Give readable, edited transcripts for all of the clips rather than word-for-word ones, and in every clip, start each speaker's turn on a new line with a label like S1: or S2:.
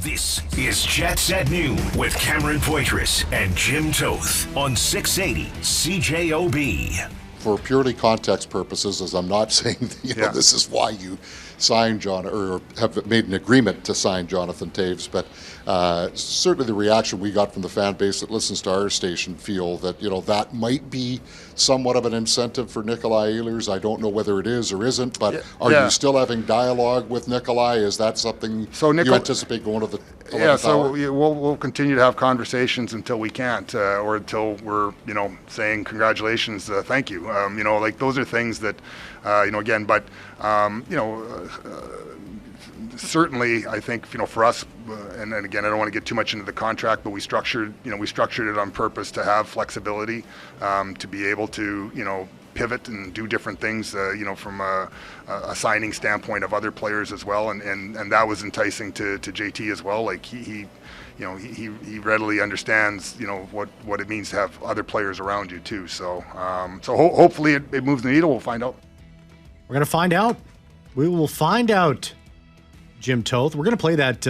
S1: This is Jets at Noon with Cameron Poitras and Jim Toth on 680 CJOB.
S2: For purely context purposes, as I'm not saying this is why you signed John or have made an agreement to sign Jonathan Toews, but certainly the reaction we got from the fan base that listens to our station feel that that might be somewhat of an incentive for Nikolaj Ehlers. I don't know whether it is or isn't, but are you still having dialogue with Nikolaj? Is that something you anticipate going to the
S3: so we'll continue to have conversations until we can't, or until we're saying congratulations, thank you. Those are things that again, but certainly I think for us, and again, I don't want to get too much into the contract, but we structured it on purpose to have flexibility, to be able to pivot and do different things, from a signing standpoint of other players as well, and that was enticing to JT as well. Like he readily understands what it means to have other players around you too. So hopefully it moves the needle. We'll find out.
S4: We're gonna find out. We will find out. Jim Toth. We're gonna play that.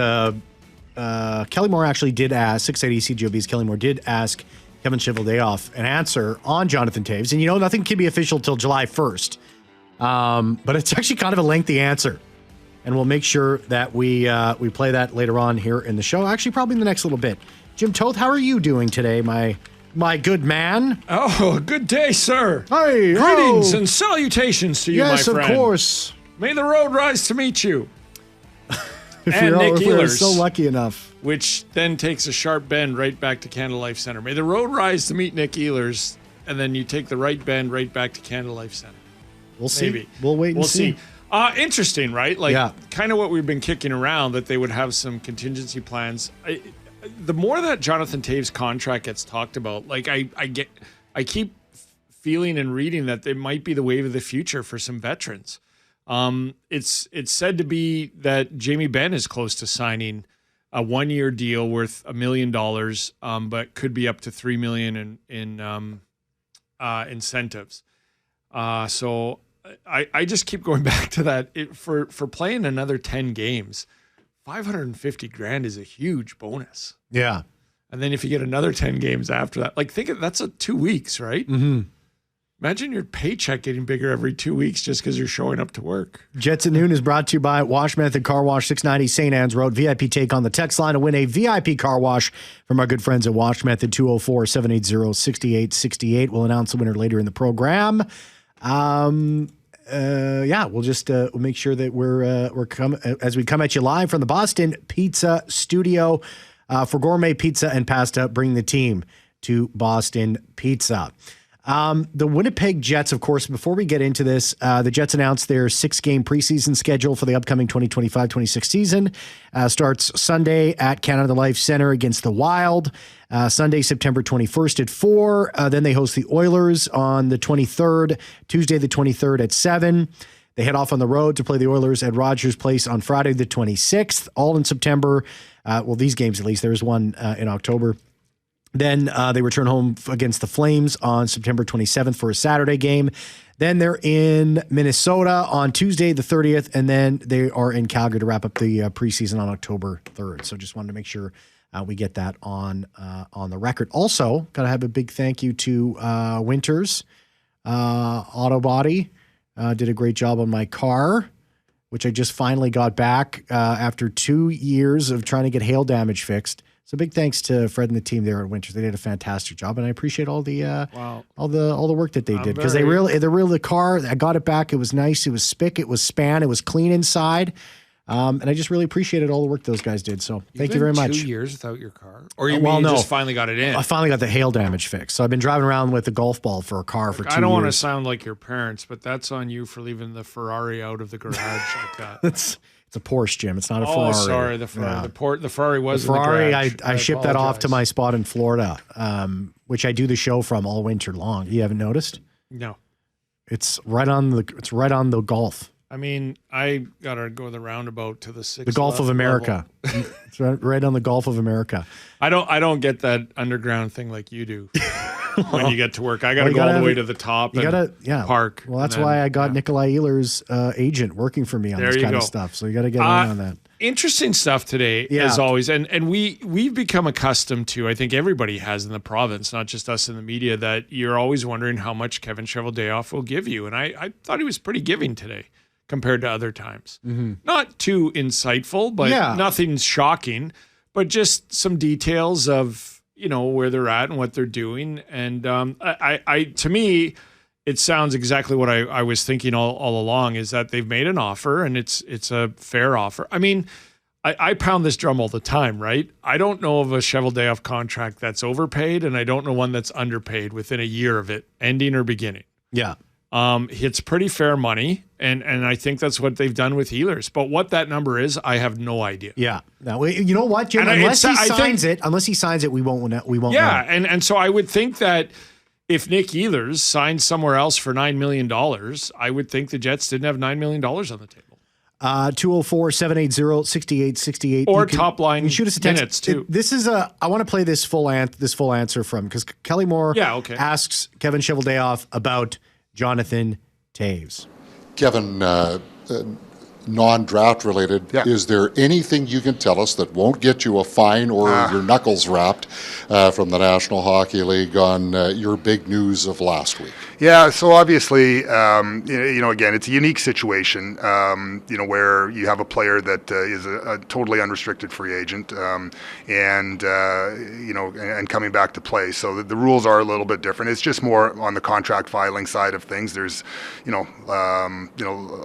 S4: Kelly Moore actually did ask 680 CGOB's Kelly Moore did ask Kevin Cheveldayoff an answer on Jonathan Toews, and nothing can be official till July 1st. But it's actually kind of a lengthy answer, and we'll make sure that we play that later on here in the show. Actually, probably in the next little bit. Jim Toth, how are you doing today, my good man?
S5: Oh, good day, sir.
S4: Hey,
S5: greetings and salutations to you, my friend.
S4: Yes, of course.
S5: May the road rise to meet you.
S4: If we're so lucky enough.
S5: Which then takes a sharp bend right back to Canada Life Center. May the road rise to meet Nick Ehlers, and then you take the right bend right back to Canada Life Center.
S4: We'll see.
S5: Maybe.
S4: We'll wait and see.
S5: Interesting, right? Kind of what we've been kicking around, that they would have some contingency plans. The more that Jonathan Toews contract gets talked about, I keep feeling and reading that it might be the wave of the future for some veterans. It's said to be that Jamie Benn is close to signing a 1-year deal worth $1 million, but could be up to $3 million in incentives. So I just keep going back to that. For playing another 10 games, $550,000 is a huge bonus.
S4: Yeah.
S5: And then if you get another 10 games after that, that's 2 weeks, right?
S4: Mm-hmm.
S5: Imagine your paycheck getting bigger every 2 weeks just because you're showing up to work.
S4: Jets at Noon is brought to you by Wash Method Car Wash, 690 St. Anne's Road. VIP take on the text line to win a VIP car wash from our good friends at Wash Method, 204-780-6868. We'll announce the winner later in the program. We'll just we'll make sure that we're as we come at you live from the Boston Pizza Studio for gourmet pizza and pasta. Bring the team to Boston Pizza. The Winnipeg Jets, of course, before we get into this, the Jets announced their 6-game preseason schedule for the upcoming 2025-26 season. Starts Sunday at Canada Life Center against the Wild. Sunday, September 21st at 4. Then they host the Oilers on the 23rd, Tuesday the 23rd at 7. They head off on the road to play the Oilers at Rogers Place on Friday the 26th, all in September. These games at least. There is one in October. Then they return home against the Flames on September 27th for a Saturday game. Then they're in Minnesota on Tuesday the 30th, and then they are in Calgary to wrap up the preseason on October 3rd. So just wanted to make sure we get that on the record. Also, got to have a big thank you to Winters Auto Body. Did a great job on my car, which I just finally got back after 2 years of trying to get hail damage fixed. So big thanks to Fred and the team there at Winters. They did a fantastic job, and I appreciate all the all the work that they did, because the car. I got it back. It was nice. It was spick. It was span. It was clean inside, and I just really appreciated all the work those guys did. So thank you very much.
S5: 2 years without your car, or you just finally got it in?
S4: I finally got the hail damage fixed. So I've been driving around with the golf ball for a car for 2 years.
S5: I don't want to sound like your parents, but that's on you for leaving the Ferrari out of the garage like that.
S4: It's a Porsche, Jim. It's not a Ferrari.
S5: Oh, sorry. The Ferrari. Yeah. The Ferrari was
S4: the Ferrari.
S5: In the garage.
S4: I shipped that off to my spot in Florida, which I do the show from all winter long. You haven't noticed?
S5: No.
S4: It's right on the Gulf.
S5: I mean, I gotta go the roundabout to the 6th.
S4: The Gulf of America. It's right on the Gulf of America.
S5: I don't get that underground thing like you do. When you get to work, I gotta go all the way to the top. Park.
S4: Well, that's why I got Nikolaj Ehlers' agent working for me on this kind of stuff. So you gotta get in on that.
S5: Interesting stuff today, as always. And we've become accustomed to, I think everybody has in the province, not just us in the media, that you're always wondering how much Kevin Cheveldayoff will give you. And I thought he was pretty giving today compared to other times. Mm-hmm. Not too insightful, but nothing shocking, but just some details of, where they're at and what they're doing. And to me, it sounds exactly what I was thinking all along, is that they've made an offer and it's a fair offer. I mean, I pound this drum all the time, right? I don't know of a Cheveldayoff contract that's overpaid, and I don't know one that's underpaid within a year of it ending or beginning. Yeah. It's pretty fair money, and I think that's what they've done with Ehlers. But what that number is, I have no idea. Yeah. Now, you know what, Jim? Unless he signs it, we won't know. Yeah, and so I would think that if Nick Ehlers signed somewhere else for $9 million, I would think the Jets didn't have $9 million on the table. 204-780-6868. Or top line
S4: you shoot us a text.
S5: Minutes too.
S4: This is I want to play this full answer from, because Kelly Moore asks Kevin Cheveldayoff about Jonathan Toews.
S2: Kevin, non-draft related, is there anything you can tell us that won't get you a fine or your knuckles wrapped from the National Hockey League on your big news of last week?
S3: Yeah, so obviously, again, it's a unique situation, where you have a player that is a totally unrestricted free agent, and coming back to play. So the rules are a little bit different. It's just more on the contract filing side of things. There's,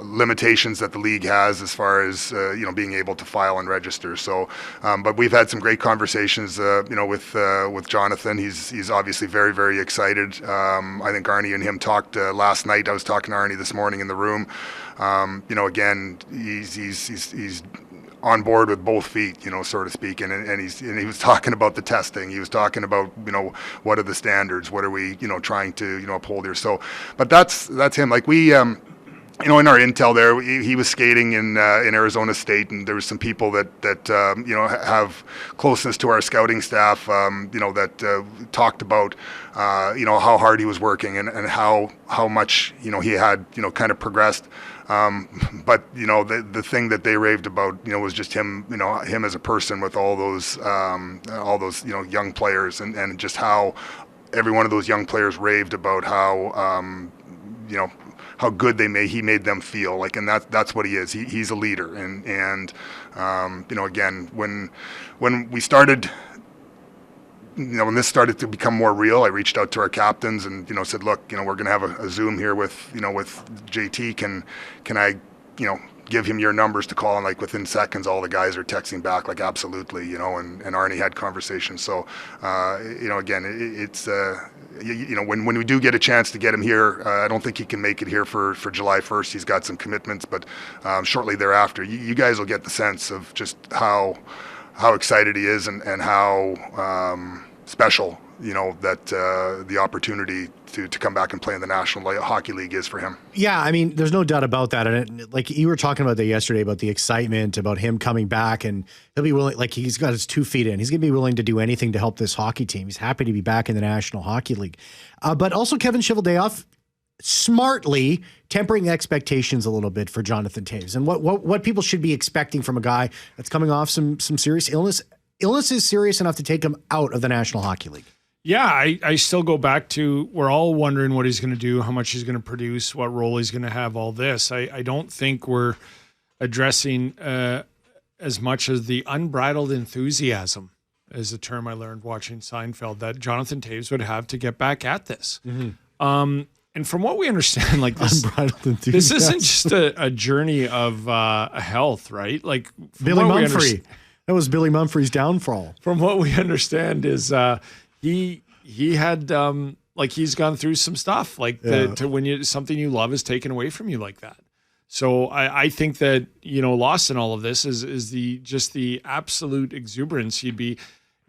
S3: limitations that the league has as far as being able to file and register. So, but we've had some great conversations, with Jonathan. He's obviously very, very excited. I think Arnie and him talked last night. I was talking to Arnie this morning in the room. Again, he's on board with both feet, so to speak, and he was talking about the testing. He was talking about, what are the standards? What are we, trying to, uphold here? So, but that's him. Like we. In our intel there, he was skating in Arizona State, and there was some people that have closeness to our scouting staff, that talked about, how hard he was working and how much, he had, kind of progressed. But the thing that they raved about, was just him, him as a person with all those young players, and just how every one of those young players raved about how good he made them feel like, and that's what he is. He's a leader, and again, when we started, when this started to become more real, I reached out to our captains and said, look, we're going to have a Zoom here with JT. Can I give him your numbers to call? And like within seconds, all the guys are texting back like, absolutely, and Arnie had conversations. So again, it's when we do get a chance to get him here, I don't think he can make it here for July 1st. He's got some commitments, but shortly thereafter, you guys will get the sense of just how excited he is and how special, that the opportunity to come back and play in the National Hockey League is for him.
S4: Yeah, I mean, there's no doubt about that. And like you were talking about that yesterday, about the excitement, about him coming back, and he'll be willing, like he's got his 2 feet in. He's going to be willing to do anything to help this hockey team. He's happy to be back in the National Hockey League. But also Kevin Cheveldayoff smartly tempering expectations a little bit for Jonathan Toews, and what people should be expecting from a guy that's coming off some serious illness. Illness is serious enough to take him out of the National Hockey League.
S5: Yeah, I still go back to, we're all wondering what he's going to do, how much he's going to produce, what role he's going to have, all this. I don't think we're addressing as much as the unbridled enthusiasm, is a term I learned watching Seinfeld, that Jonathan Toews would have to get back at this. Mm-hmm. And from what we understand, like this isn't just a journey of health, right? Like
S4: Billy Mumphrey. That was Billy Mumphrey's downfall.
S5: From what we understand is he had he's gone through some stuff when something you love is taken away from you like that. So I think that lost in all of this is the absolute exuberance. You'd be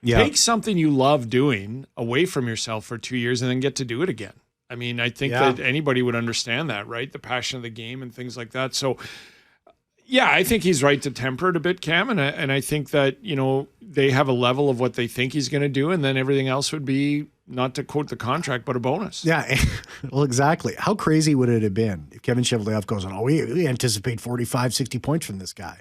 S5: take something you love doing away from yourself for 2 years and then get to do it again. I mean, I think that anybody would understand that, right? The passion of the game and things like that. So. Yeah, I think he's right to temper it a bit, Cam, and I think that they have a level of what they think he's going to do, and then everything else would be, not to quote the contract, but a bonus.
S4: Yeah, well, exactly. How crazy would it have been if Kevin Cheveldayoff goes on, we anticipate 45, 60 points from this guy?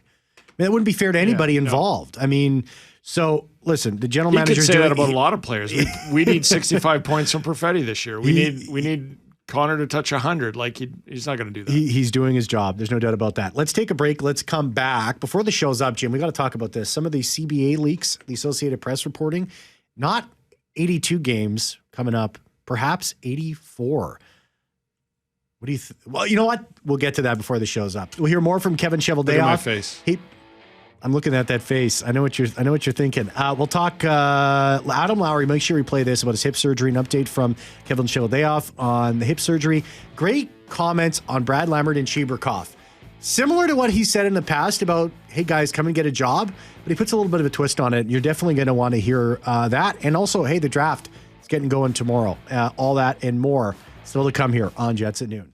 S4: mean, it wouldn't be fair to anybody involved. I mean, so listen, the general manager
S5: could say that about a lot of players. We need 65 points from Perfetti this year. We need Connor to touch 100. Like he's not going to do that.
S4: He's doing his job. There's no doubt about that. Let's take a break. Let's come back. Before the show's up, Jim, we got to talk about this. Some of the CBA leaks, the Associated Press reporting, not 82 games coming up, perhaps 84. What do you well, you know what? We'll get to that before the show's up. We'll hear more from Kevin Cheveldayoff.
S5: Look at my face.
S4: I'm looking at that face. I know what you're thinking. We'll talk Adam Lowry. Make sure we play this about his hip surgery. An update from Kevin Cheveldayoff on the hip surgery. Great comments on Brad Lambert and Chibrikov. Similar to what he said in the past about, hey guys, come and get a job. But he puts a little bit of a twist on it. You're definitely going to want to hear that. And also, hey, the draft is getting going tomorrow. All that and more still to come here on Jets at Noon.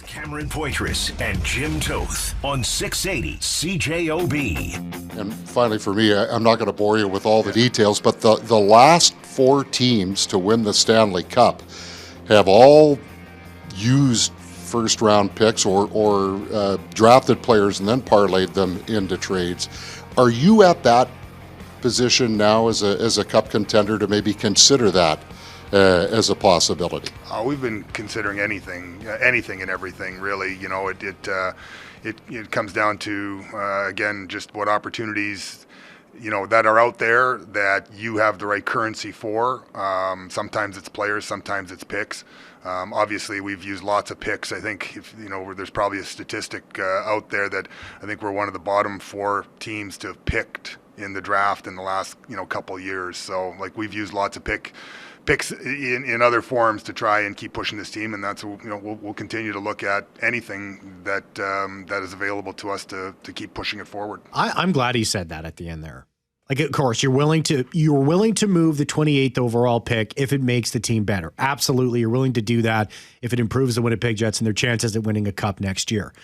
S1: Cameron Poitras and Jim Toews on 680 CJOB.
S2: And finally, for me, I'm not going to bore you with all the details, but the last 4 teams to win the Stanley Cup have all used first-round picks or drafted players and then parlayed them into trades. Are you at that position now as a Cup contender to maybe consider that as a possibility?
S3: We've been considering anything and everything, really. You know, it comes down to again just what opportunities that are out there that you have the right currency for. Sometimes it's players, sometimes it's picks. Obviously, we've used lots of picks. I think there's probably a statistic out there that I think we're one of the bottom 4 teams to have picked in the draft in the last couple of years. So like we've used lots of picks in other forms to try and keep pushing this team, and that's we'll continue to look at anything that is available to us to keep pushing it forward.
S4: I'm glad he said that at the end there. Like, of course, you're willing to move the 28th overall pick if it makes the team better. Absolutely, you're willing to do that if it improves the Winnipeg Jets and their chances at winning a cup next year.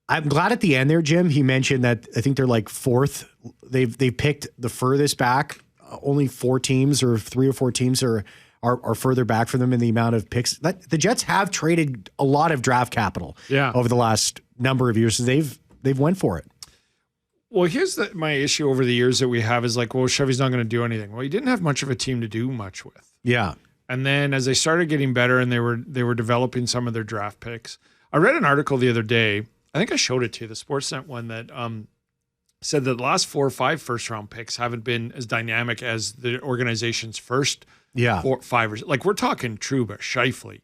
S4: I'm glad at the end there, Jim, he mentioned that I think they're like 4th. They've picked the furthest back. Only 4 teams or 3 or 4 teams are further back from them in the amount of picks. The Jets have traded a lot of draft capital over the last number of years. So they've went for it.
S5: Well, here's my issue over the years that we have is like, well, Chevy's not going to do anything. Well, he didn't have much of a team to do much with.
S4: Yeah.
S5: And then as they started getting better and they were developing some of their draft picks, I read an article the other day. I think I showed it to you, the Sportsnet one, that said that the last 4 or 5 first-round picks haven't been as dynamic as the organization's first 4, 5. Like we're talking Trouba, Scheifele,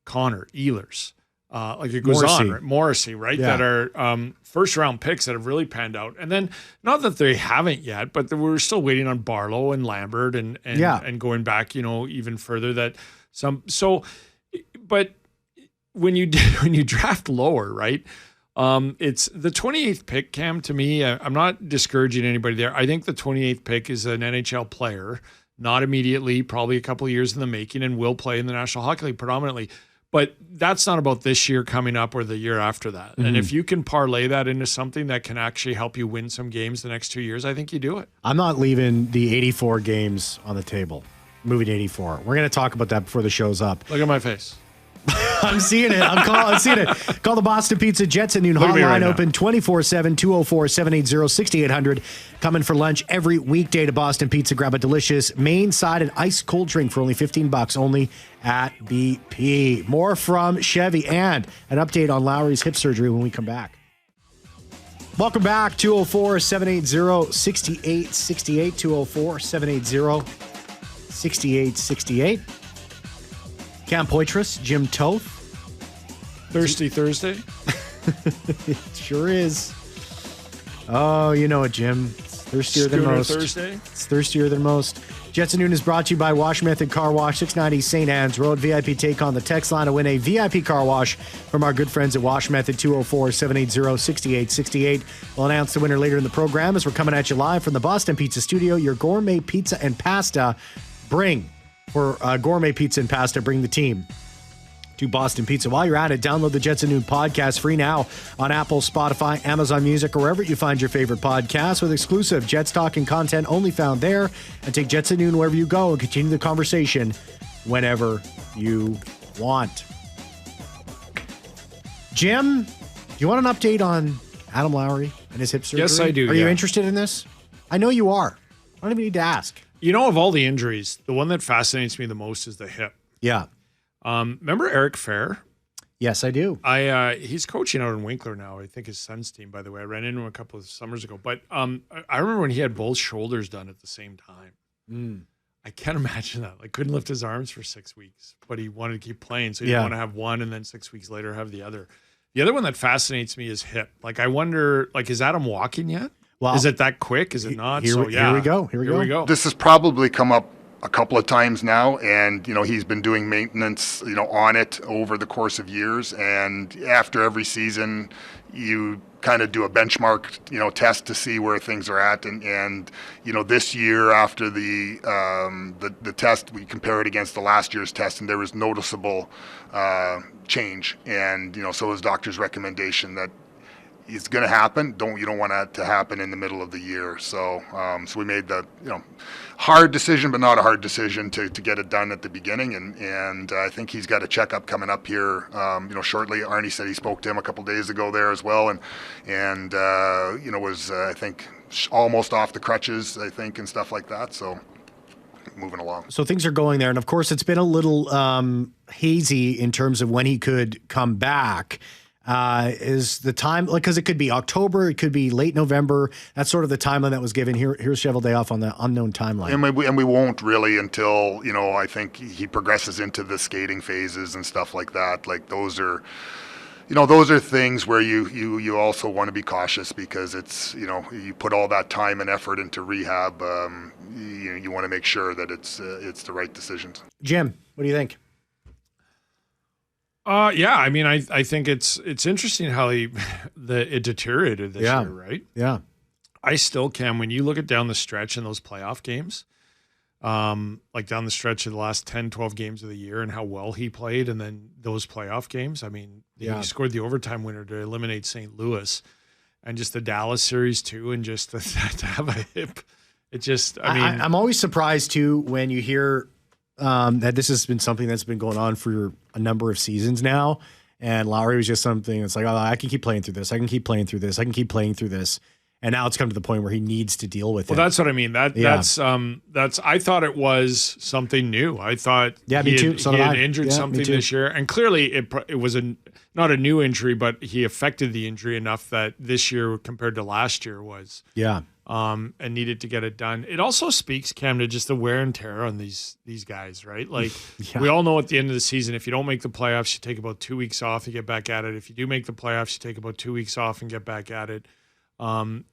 S5: Connor, Ehlers. Like it goes on, right? Morrissey, right?
S4: Yeah.
S5: That are first-round picks that have really panned out. And then, not that they haven't yet, but we're still waiting on Barlow and Lambert and going back, even further. But when you draft lower, right? It's the 28th pick, Cam, to me. I'm not discouraging anybody there. I think the 28th pick is an NHL player, not immediately, probably a couple of years in the making, and will play in the National Hockey League predominantly. But that's not about this year coming up or the year after that. Mm-hmm. And if you can parlay that into something that can actually help you win some games the next 2 years, I think you do it.
S4: I'm not leaving the 84 games on the table. Moving to 84. We're going to talk about that before the show's up.
S5: Look at my face.
S4: I'm seeing it. I'm seeing it. Call the Boston Pizza Jets at Noon. Hotline open 24/7, 204-780-6800. Coming for lunch every weekday to Boston Pizza. Grab a delicious main-sided ice-cold drink for only $15 only at BP. More from Chevy and an update on Lowry's hip surgery when we come back. Welcome back. 204-780-6868. 204-780-6868. Cam Poitras, Jim Toews.
S5: Thirsty Thursday?
S4: It sure is. Oh, you know it, Jim. It's thirstier than most.
S5: Thursday?
S4: It's thirstier than most. Jets at Noon is brought to you by Wash Method Car Wash, 690 St. Anne's Road. VIP take on the text line to win a VIP car wash from our good friends at Wash Method, 204-780-6868. We'll announce the winner later in the program as we're coming at you live from the Boston Pizza Studio. Your gourmet pizza and pasta. Bring gourmet pizza and pasta. Bring the team to Boston Pizza. While you're at it, download the Jets at Noon podcast free now on Apple, Spotify, Amazon Music, or wherever you find your favorite podcasts with exclusive Jets talking content only found there. And take Jets at Noon wherever you go and continue the conversation whenever you want. Jim, do you want an update on Adam Lowry? and his hip surgery?
S5: Yes, I do.
S4: Are you interested in this? I know you are. I don't even need to ask.
S5: Of all the injuries, the one that fascinates me the most is the hip.
S4: Yeah.
S5: Remember Eric Fair?
S4: Yes, I do.
S5: He's coaching out in Winkler now. I think his son's team, by the way. I ran into him a couple of summers ago. But I remember when he had both shoulders done at the same time. I can't imagine that. Like, couldn't lift his arms for 6 weeks, but he wanted to keep playing. So he didn't want to have one and then 6 weeks later have the other. The other one that fascinates me is hip. Like, I wonder, like, is Adam walking yet? Well, is it that quick? Is it not?
S4: Here we go. Here we go.
S3: This has probably come up a couple of times now, and he's been doing maintenance on it over the course of years, and after every season you kind of do a benchmark test to see where things are at, and this year after the test, we compare it against the last year's test, and there was noticeable change, and so his doctor's recommendation that it's going to happen. You don't want that to happen in the middle of the year. So so we made the hard decision, but not a hard decision to get it done at the beginning. And I think he's got a checkup coming up here shortly. Arnie said he spoke to him a couple days ago there as well, and was I think almost off the crutches, I think, and stuff like that. So moving along.
S4: So things are going there, and of course it's been a little hazy in terms of when he could come back. Is the time, like, because it could be October, it could be late November. That's sort of the timeline that was given. Here's Cheveldayoff on the unknown timeline.
S3: And we won't really until, I think he progresses into the skating phases and stuff like that. Like, those are things where you also want to be cautious, because it's, you put all that time and effort into rehab. You want to make sure that it's the right decisions.
S4: Jim, what do you think?
S5: Yeah, I mean, I think it's interesting how it deteriorated this year, right?
S4: Yeah.
S5: I still can, when you look at down the stretch in those playoff games, like down the stretch of the last 10, 12 games of the year, and how well he played, and then those playoff games. I mean, he scored the overtime winner to eliminate St. Louis, and just the Dallas series too, and just to have a hip. It just,
S4: I'm always surprised too when you hear that this has been something that's been going on for a number of seasons now. And Lowry was just something that's like, oh, I can keep playing through this. I can keep playing through this. I can keep playing through this. And now it's come to the point where he needs to deal with it.
S5: Well, that's what I mean. That's I thought it was something new. I thought he had injured something this year. And clearly it was not a new injury, but he affected the injury enough that this year compared to last year was and needed to get it done. It also speaks, Cam, to just the wear and tear on these guys, right? Like, we all know at the end of the season, if you don't make the playoffs, you take about 2 weeks off, you get back at it. If you do make the playoffs, you take about 2 weeks off and get back at it.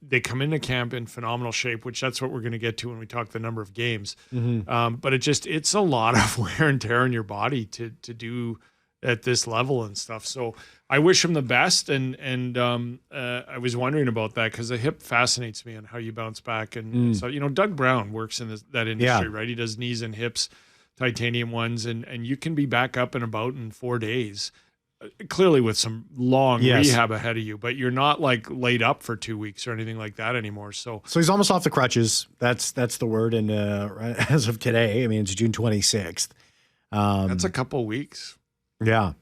S5: They come into camp in phenomenal shape, which that's what we're going to get to when we talk the number of games. But it's a lot of wear and tear on your body to do at this level and stuff. So I wish him the best. And I was wondering about that, because the hip fascinates me and how you bounce back. And so, Doug Brown works in that industry, right? He does knees and hips, titanium ones, and you can be back up and about in 4 days. Clearly with some long rehab ahead of you, but you're not like laid up for 2 weeks or anything like that anymore. So
S4: he's almost off the crutches. That's the word. And as of today, I mean, it's June 26th.
S5: That's a couple of weeks.
S4: Yeah.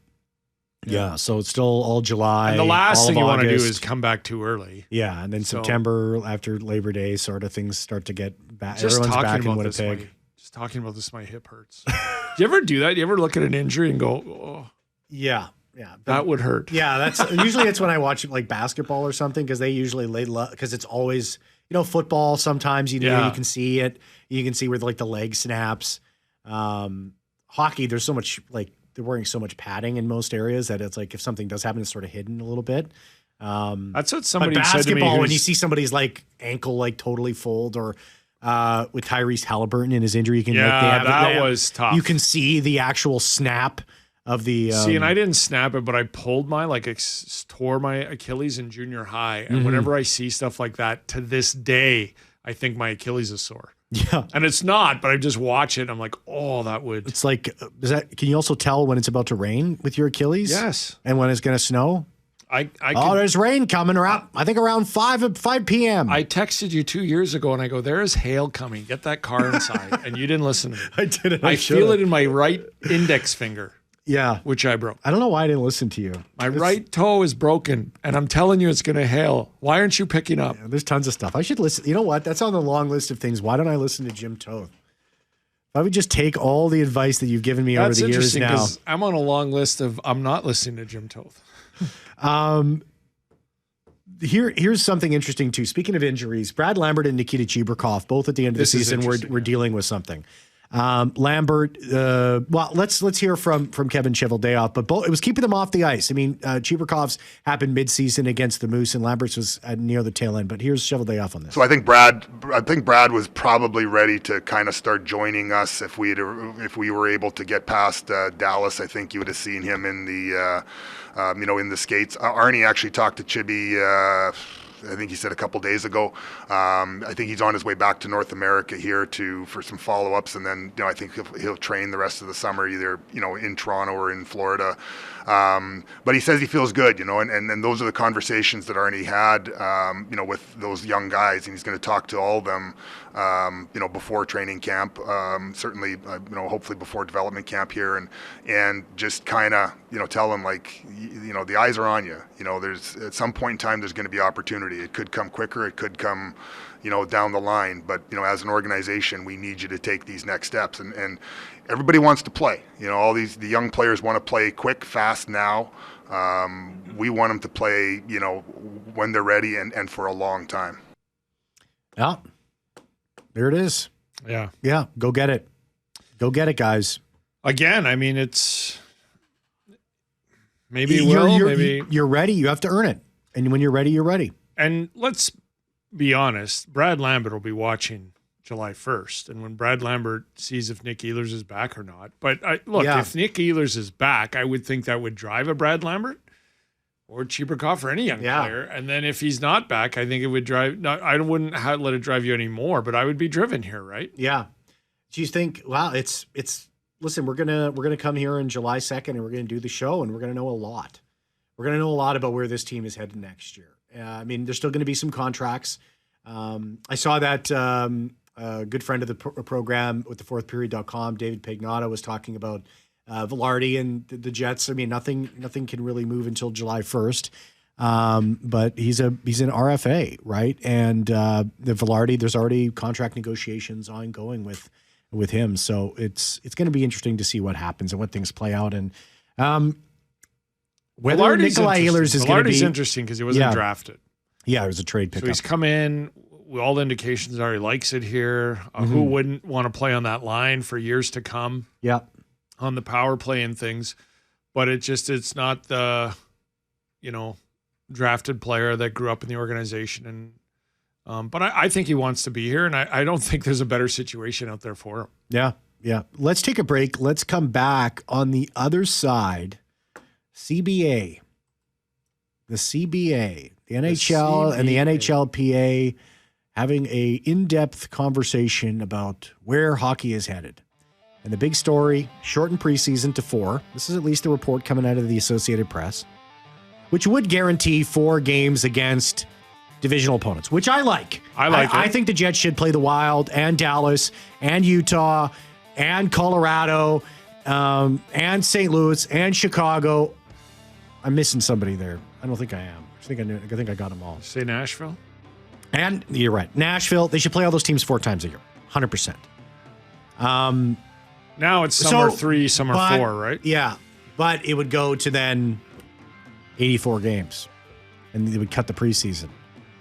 S4: So it's still all July.
S5: And the last thing you want to do is come back too early.
S4: Yeah. And then September, after Labor Day, sort of things start to get back.
S5: Just
S4: everyone's back in
S5: Winnipeg. Just talking about this, my hip hurts. Do you ever do that? Do you ever look at an injury and go, oh?
S4: Yeah.
S5: That would hurt.
S4: Yeah, that's usually it's when I watch like basketball or something, because they usually because it's always, football. Sometimes you can see it. You can see where like the leg snaps. Hockey, there's so much, like, they're wearing so much padding in most areas that it's like if something does happen, it's sort of hidden a little bit.
S5: That's what somebody said to me.
S4: Basketball, when you see somebody's like ankle like totally fold, or with Tyrese Halliburton in his injury, you can
S5: that was tough.
S4: You can see the actual snap of the
S5: and I didn't snap it, but I pulled tore my Achilles in junior high, and whenever I see stuff like that, to this day, I think my Achilles is sore.
S4: Yeah, and
S5: it's not, but I just watch it and I'm like, oh, that would.
S4: It's like, can you also tell when it's about to rain with your Achilles?
S5: Yes,
S4: and when it's going to snow. There's rain coming around. I think around 5 p.m.
S5: I texted you 2 years ago and I go, there is hail coming. Get that car inside. And you didn't listen to me.
S4: I didn't.
S5: I feel it in my right index finger.
S4: Yeah.
S5: which I broke.
S4: I don't know why I didn't listen to you.
S5: My right toe is broken, and I'm telling you it's going to hail. Why aren't you picking up?
S4: Yeah, there's tons of stuff. I should listen. You know what? That's on the long list of things. Why don't I listen to Jim Toews? If I would just take all the advice that you've given me over the years now.
S5: I'm on a long list of I'm not listening to Jim Toews.
S4: Here's something interesting too. Speaking of injuries, Brad Lambert and Nikita Chibrikov, both at the end of the season, were dealing with something. Lambert, well, let's hear from Kevin Cheveldayoff, but both, it was keeping them off the ice. I mean, Chibrikov's happened mid-season against the Moose, and Lambert's was near the tail end. But here's Cheveldayoff on this.
S3: So I think Brad was probably ready to kind of start joining us if we were able to get past Dallas. I think you would have seen him in the in the skates. Arnie actually talked to Chibi. I think he said a couple days ago. I think he's on his way back to North America here for some follow-ups, and then I think he'll train the rest of the summer either in Toronto or in Florida. But he says he feels good, and those are the conversations that Arnie had, with those young guys, and he's going to talk to all of them, before training camp, certainly, hopefully before development camp here, and just kind of, tell them the eyes are on you. There's at some point in time there's going to be opportunity. It could come quicker. It could come, down the line. But as an organization, we need you to take these next steps. And everybody wants to play. All the young players want to play quick, fast now. We want them to play, when they're ready and for a long time.
S4: Yeah, there it is.
S5: Yeah.
S4: Yeah, go get it. Go get it, guys.
S5: Again, I mean, it's maybe
S4: you're ready. You have to earn it. And when you're ready, you're ready. And
S5: let's be honest, Brad Lambert will be watching July 1st. And when Brad Lambert sees if Nick Ehlers is back or not. But if Nick Ehlers is back, I would think that would drive a Brad Lambert or Chibrikov or any young player. And then if he's not back, I think it would drive. No, I wouldn't let it drive you anymore, but I would be driven here, right?
S4: Yeah. Do you think, wow, it's listen, we're gonna come here on July 2nd and we're gonna do the show and we're gonna know a lot. We're gonna know a lot about where this team is headed next year. I mean, there's still going to be some contracts. I saw that a good friend of the program with the fourthperiod.com, David Pagnotta, was talking about Velarde and the Jets. I mean, nothing can really move until July 1st. But he's an RFA, right? And the Velarde, there's already contract negotiations ongoing with him. So it's going to be interesting to see what happens and what things play out. And whether Nikolaj Ehlers is going to be
S5: interesting because he wasn't drafted.
S4: Yeah, it was a trade pickup.
S5: So he's come in. All the indications are he likes it here. Who wouldn't want to play on that line for years to come?
S4: Yeah,
S5: on the power play and things. But it's not the drafted player that grew up in the organization. And but I think he wants to be here, and I don't think there's a better situation out there for him.
S4: Yeah. Let's take a break. Let's come back on the other side. CBA, the NHL and the NHLPA having a in-depth conversation about where hockey is headed. And the big story, shortened preseason to 4. This is at least a report coming out of the Associated Press, which would guarantee 4 games against divisional opponents, which I like. I think the Jets should play the Wild and Dallas and Utah and Colorado and St. Louis and Chicago. I'm missing somebody there. I don't think I am. I think I got them all.
S5: Say Nashville?
S4: And you're right. Nashville, they should play all those teams 4 times a year. 100%.
S5: Now it's some are 3, some are 4, right?
S4: Yeah. But it would go to then 84 games. And they would cut the preseason.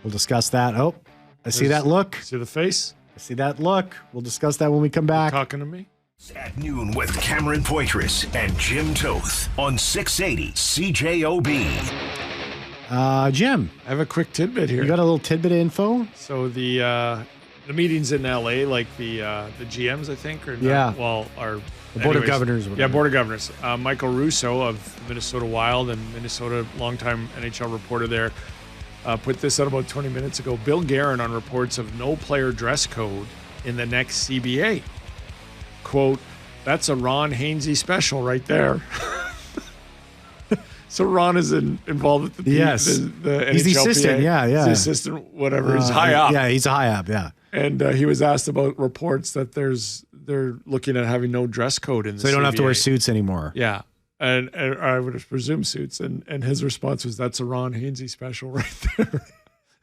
S4: We'll discuss that. Oh, I see that look.
S5: See the face?
S4: I see that look. We'll discuss that when we come back.
S5: You're talking to me?
S1: At noon with Cameron Poitras and Jim Toews on 680 CJOB.
S4: Jim,
S5: I have a quick tidbit here.
S4: You got a little tidbit of info?
S5: So the meetings in LA, like the GMs, I think, or
S4: the Board of Governors.
S5: Yeah, Board of Governors. Michael Russo of Minnesota Wild and Minnesota longtime NHL reporter there put this out about 20 minutes ago. Bill Guerin on reports of no player dress code in the next CBA. Quote, that's a Ron Hainsey special right there. So Ron is involved with the NHL.
S4: He's the assistant,
S5: He's the assistant, whatever. He's high up.
S4: Yeah, he's a high up, yeah.
S5: And he was asked about reports that they're looking at having no dress code in the
S4: So they don't
S5: CBA.
S4: have to wear suits anymore.
S5: Yeah. And I would presume suits. And his response was, "That's a Ron Hainsey special right there."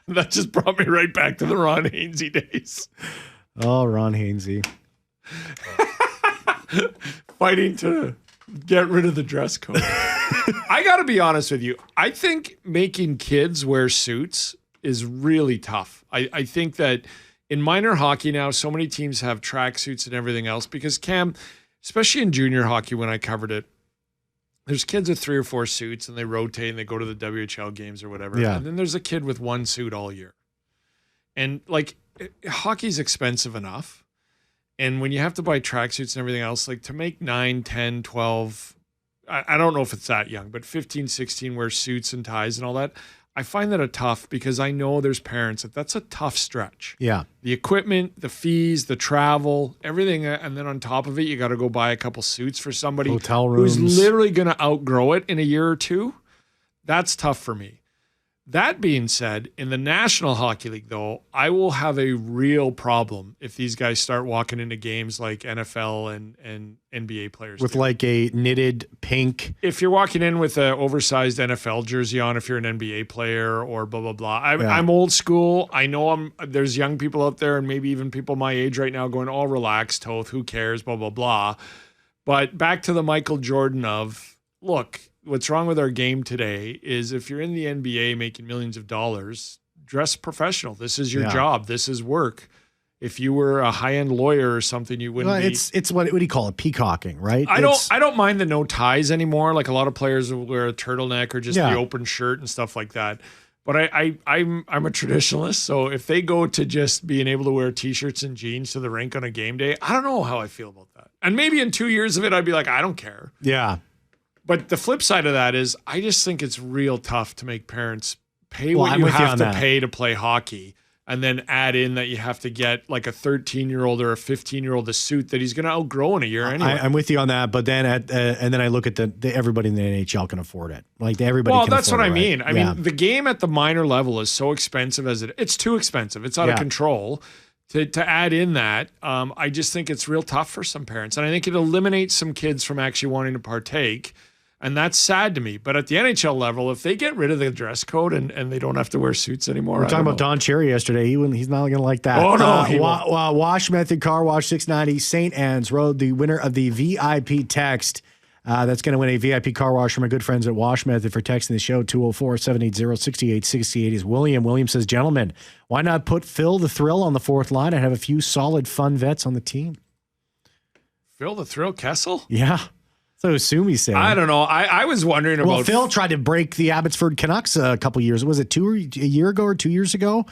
S5: That just brought me right back to the Ron Hainsey days.
S4: Oh, Ron Hainsey.
S5: Fighting to get rid of the dress code. I got to be honest with you. I think making kids wear suits is really tough. I think that in minor hockey now, so many teams have track suits and everything else because, Cam, especially in junior hockey when I covered it, there's kids with 3 or 4 suits and they rotate and they go to the WHL games or whatever.
S4: Yeah.
S5: And then there's a kid with 1 suit all year. And like hockey's expensive enough. And when you have to buy tracksuits and everything else, like to make 9, 10, 12, I don't know if it's that young, but 15, 16 wear suits and ties and all that. I find that a tough because I know there's parents that's a tough stretch.
S4: Yeah.
S5: The equipment, the fees, the travel, everything. And then on top of it, you got to go buy a couple suits for somebody
S4: hotel rooms,
S5: who's literally going to outgrow it in a year or two. That's tough for me. That being said, in the National Hockey League, though, I will have a real problem if these guys start walking into games like NFL and NBA players
S4: with
S5: do.
S4: like a knitted pink.
S5: If you're walking in with an oversized NFL jersey on, if you're an NBA player or blah, blah, blah. I'm old school. I know there's young people out there and maybe even people my age right now going, oh, relax, Toth, who cares, blah, blah, blah. But back to the Michael Jordan of, look, what's wrong with our game today is if you're in the NBA making millions of dollars, dress professional. This is your job. This is work. If you were a high-end lawyer or something, you wouldn't be.
S4: It's what do you call it? Peacocking, right?
S5: I don't mind the no ties anymore. Like a lot of players will wear a turtleneck or just the open shirt and stuff like that. But I'm a traditionalist, so if they go to just being able to wear T-shirts and jeans to the rink on a game day, I don't know how I feel about that. And maybe in 2 years of it, I'd be like, I don't care.
S4: Yeah.
S5: But the flip side of that is I just think it's real tough to make parents pay what you have to pay to play hockey and then add in that you have to get like a 13-year-old or a 15-year-old a suit that he's going to outgrow in a year anyway.
S4: I'm with you on that, but then and then I look at the everybody in the NHL can afford it. Like everybody can afford it.
S5: Well, that's what I mean.
S4: Right?
S5: I mean, the game at the minor level is so expensive it's too expensive. It's out of control. To add in that, I just think it's real tough for some parents. And I think it eliminates some kids from actually wanting to partake. And that's sad to me. But at the NHL level, if they get rid of the dress code and they don't have to wear suits anymore.
S4: We were talking about Don Cherry yesterday. He's not going to like that.
S5: Oh, no.
S4: Wash Method Car Wash 690 St. Anne's Road, the winner of the VIP text. That's going to win a VIP car wash from my good friends at Wash Method for texting the show. 204-780-6868 is William. William says, gentlemen, why not put Phil the Thrill on the fourth line and have a few solid fun vets on the team?
S5: Phil the Thrill Kessel?
S4: Yeah. So assume he's saying.
S5: I don't know. I was wondering about.
S4: Well, Phil tried to break the Abbotsford Canucks a couple years. Was it a year ago or 2 years ago?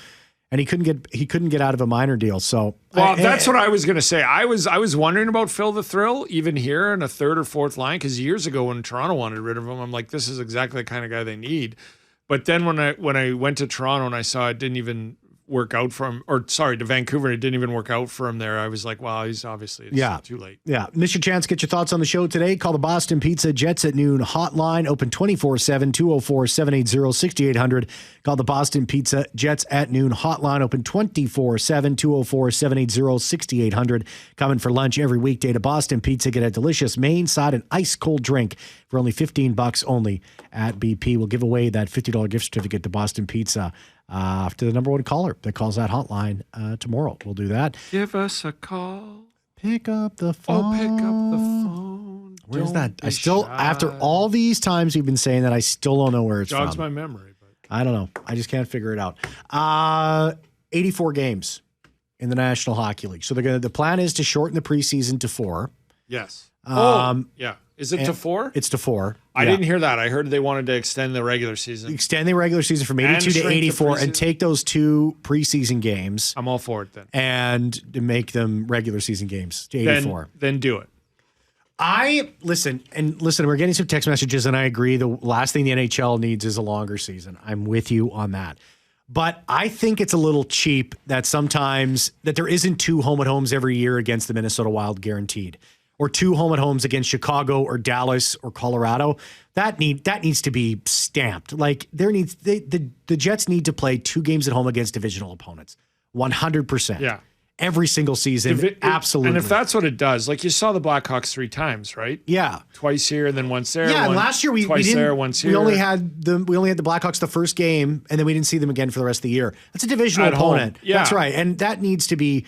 S4: And he couldn't get out of a minor deal. So
S5: that's what I was going to say. I was wondering about Phil the Thrill even here in a third or fourth line because years ago when Toronto wanted rid of him, I'm like, this is exactly the kind of guy they need. But then when I went to Toronto and I saw it didn't even work out for him, to Vancouver, it didn't even work out for him there. I was like, wow, he's obviously too late.
S4: Yeah. Miss your chance. Get your thoughts on the show today. Call the Boston Pizza Jets at noon hotline, open 24/7, 204-780-6800. Call the Boston Pizza Jets at noon hotline, open 24/7, 204-780-6800. Coming for lunch every weekday to Boston Pizza. Get a delicious main side and ice cold drink for only $15 only at BP. We'll give away that $50 gift certificate to Boston Pizza to the number one caller that calls that hotline tomorrow. We'll do that.
S5: Give us a call.
S4: Pick up the phone.
S5: Oh, pick up the phone.
S4: Where's that? I still, after all these times we've been saying that, I still don't know where it's
S5: Jogs
S4: from.
S5: my memory. But
S4: I don't know. I just can't figure it out. 84 games in the National Hockey League. So the plan is to shorten the preseason to 4.
S5: Yes.
S4: Yeah.
S5: Is it to 4?
S4: It's to 4.
S5: I didn't hear that. I heard they wanted to extend the regular season.
S4: Extend the regular season from 82 to 84 and take those 2 preseason games.
S5: I'm all for it then.
S4: And make them regular season games to 84.
S5: Then do it.
S4: Listen, we're getting some text messages and I agree. The last thing the NHL needs is a longer season. I'm with you on that. But I think it's a little cheap that sometimes that there isn't 2 home and homes every year against the Minnesota Wild guaranteed. Or 2 home and homes against Chicago or Dallas or Colorado. That needs to be stamped. Like the Jets need to play 2 games at home against divisional opponents. 100%.
S5: Yeah.
S4: every single season. Absolutely.
S5: And if that's what it does, like you saw the Blackhawks 3 times, right?
S4: Yeah.
S5: Twice here and then once there.
S4: Yeah, and last year we didn't,
S5: there, once here.
S4: We only had the Blackhawks the first game, and then we didn't see them again for the rest of the year. That's a divisional opponent.
S5: Yeah.
S4: That's right. And that needs to be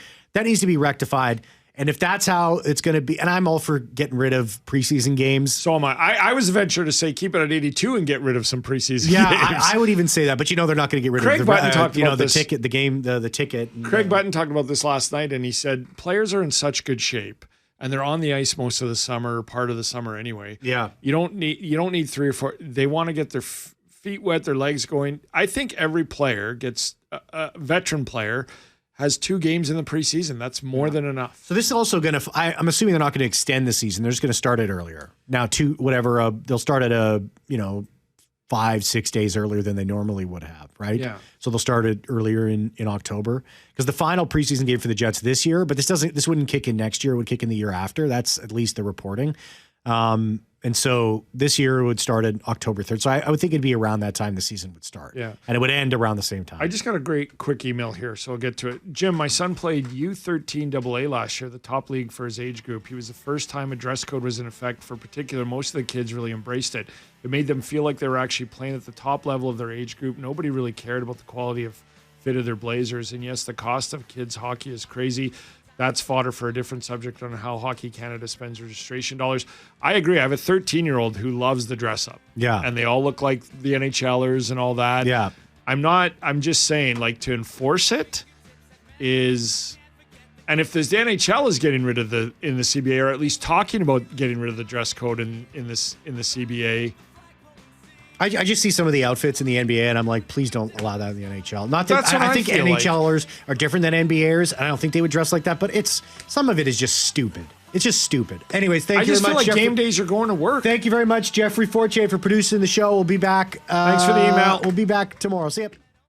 S4: rectified. And if that's how it's going to be, and I'm all for getting rid of preseason games.
S5: So am I. I was venture to say keep it at 82 and get rid of some preseason games.
S4: I would even say that, but they're not going to get rid
S5: Craig
S4: of
S5: Button talked about
S4: the
S5: this.
S4: ticket, the game, the ticket. And,
S5: Craig Button talked about this last night, and he said players are in such good shape, and they're on the ice most of the summer, part of the summer anyway.
S4: Yeah,
S5: you don't need 3 or 4. They want to get their feet wet, their legs going. I think every player gets a veteran player has 2 games in the preseason. That's more than enough.
S4: So this is also going to, I'm assuming they're not going to extend the season. They're just going to start it earlier. Now, they'll start at 5-6 days earlier than they normally would have, right?
S5: Yeah.
S4: So they'll start it earlier in October, because the final preseason game for the Jets this year, but this wouldn't kick in next year. It would kick in the year after. That's at least the reporting. And so this year it would start on October 3rd. So I would think it'd be around that time the season would start.
S5: Yeah.
S4: And it would end around the same time.
S5: I just got a great quick email here, so I'll get to it. Jim, my son played U13 AA last year, the top league for his age group. He was the first time a dress code was in effect for particular. Most of the kids really embraced it. It made them feel like they were actually playing at the top level of their age group. Nobody really cared about the quality of fit of their blazers. And yes, the cost of kids' hockey is crazy. That's fodder for a different subject on how Hockey Canada spends registration dollars. I agree. I have a 13-year-old who loves the dress up.
S4: Yeah.
S5: And they all look like the NHLers and all that.
S4: Yeah.
S5: I'm just saying, like, to enforce it is, and if the NHL is getting rid of in the CBA, or at least talking about getting rid of the dress code in the CBA.
S4: I just see some of the outfits in the NBA, and I'm like, please don't allow that in the NHL. Not that I think
S5: feel
S4: NHLers are different than NBAers. I don't think they would dress like that, but some of it is just stupid. It's just stupid. Anyways, thank you very much.
S5: I just feel like
S4: Jeffrey.
S5: game days are going to work.
S4: Thank you very much, Jeffrey Fortier, for producing the show. We'll be back.
S5: Thanks for the email.
S4: We'll be back tomorrow. See ya.